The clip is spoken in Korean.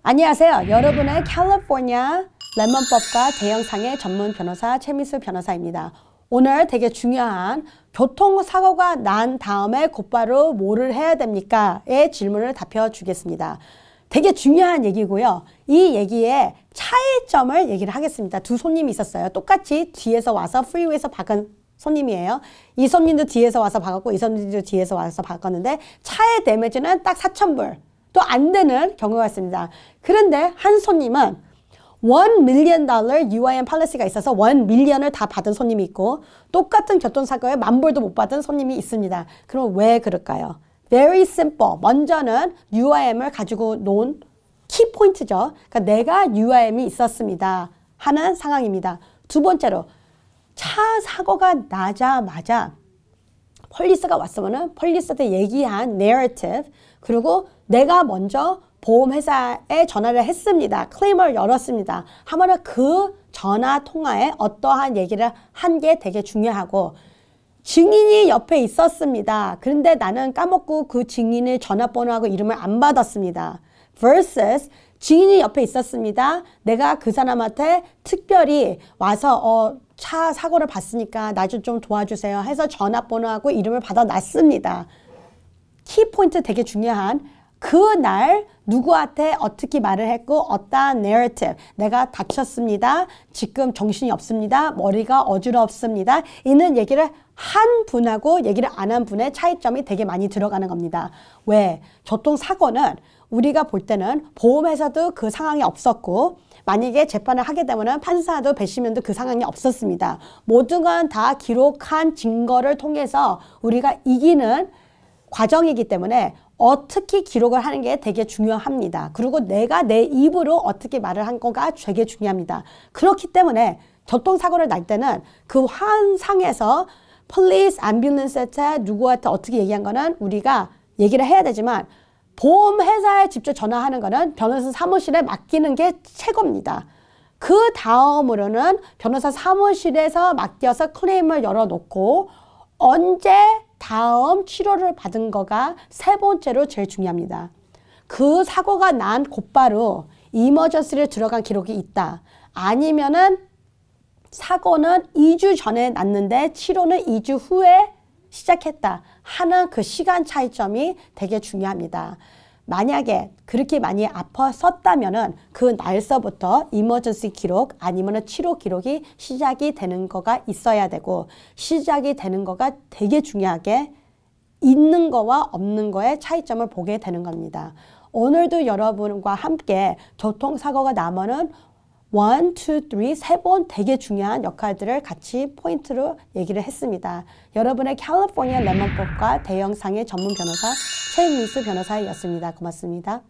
안녕하세요. 여러분의 캘리포니아 레몬법과 대형상해 전문 변호사 최미수 변호사입니다. 오늘 되게 중요한 교통사고가 난 다음에 곧바로 뭐를 해야 됩니까? 의 질문을 답해주겠습니다. 되게 중요한 얘기고요. 이 얘기의 차이점을 얘기를 하겠습니다. 두 손님이 있었어요. 똑같이 뒤에서 와서 프리웨이에서 박은 손님이에요. 이 손님도 뒤에서 와서 박았고 이 손님도 뒤에서 와서 박았는데 차의 데미지는 딱 4,000불. 또 안 되는 경우가 있습니다. 그런데 한 손님은 $1 million UIM 팔리시가 있어서 1 million을 다 받은 손님이 있고 똑같은 교통사고에 10,000불도 못 받은 손님이 있습니다. 그럼 왜 그럴까요? Very simple. 먼저는 UIM을 가지고 놓은 키포인트죠. 그러니까 내가 UIM이 있었습니다 하는 상황입니다. 두 번째로 차 사고가 나자마자 폴리스가 왔으면은 폴리스한테 얘기한 narrative 그리고 내가 먼저 보험회사에 전화를 했습니다. 클레임을 열었습니다. 하면은 그 전화 통화에 어떠한 얘기를 한 게 되게 중요하고 증인이 옆에 있었습니다. 그런데 나는 까먹고 그 증인의 전화번호하고 이름을 안 받았습니다. versus 증인이 옆에 있었습니다. 내가 그 사람한테 특별히 와서 차 사고를 봤으니까 나 좀 도와주세요 해서 전화번호하고 이름을 받아놨습니다. 키포인트 되게 중요한 그날 누구한테 어떻게 말을 했고 어떠한 narrative 내가 다쳤습니다. 지금 정신이 없습니다. 머리가 어지럽습니다. 이는 얘기를 한 분하고 얘기를 안 한 분의 차이점이 되게 많이 들어가는 겁니다. 왜? 교통사고는 우리가 볼 때는 보험회사도 그 상황이 없었고 만약에 재판을 하게 되면 판사도 배심원도 그 상황이 없었습니다. 모든 건 다 기록한 증거를 통해서 우리가 이기는 과정이기 때문에 어떻게 기록을 하는 게 되게 중요합니다. 그리고 내가 내 입으로 어떻게 말을 한 거가 되게 중요합니다. 그렇기 때문에 교통사고를 날 때는 그 환상에서 police, ambulance한테 누구한테 어떻게 얘기한 거는 우리가 얘기를 해야 되지만 보험회사에 직접 전화하는 거는 변호사 사무실에 맡기는 게 최고입니다. 그 다음으로는 변호사 사무실에서 맡겨서 클레임을 열어놓고 언제 다음 치료를 받은 거가 세 번째로 제일 중요합니다. 그 사고가 난 곧바로 이머전시를 들어간 기록이 있다. 아니면은 사고는 2주 전에 났는데 치료는 2주 후에 시작했다 하는 그 시간 차이점이 되게 중요합니다. 만약에 그렇게 많이 아팠었다면은 그 날서부터 이머전시 기록 아니면은 치료 기록이 시작이 되는 거가 있어야 되고 시작이 되는 거가 되게 중요하게 있는 거와 없는 거의 차이점을 보게 되는 겁니다. 오늘도 여러분과 함께 교통사고가 나면은 1, 2, 3, 세 번 되게 중요한 역할들을 같이 포인트로 얘기를 했습니다. 여러분의 캘리포니아 레몬법과 대형상해 전문 변호사 최미수 변호사였습니다. 고맙습니다.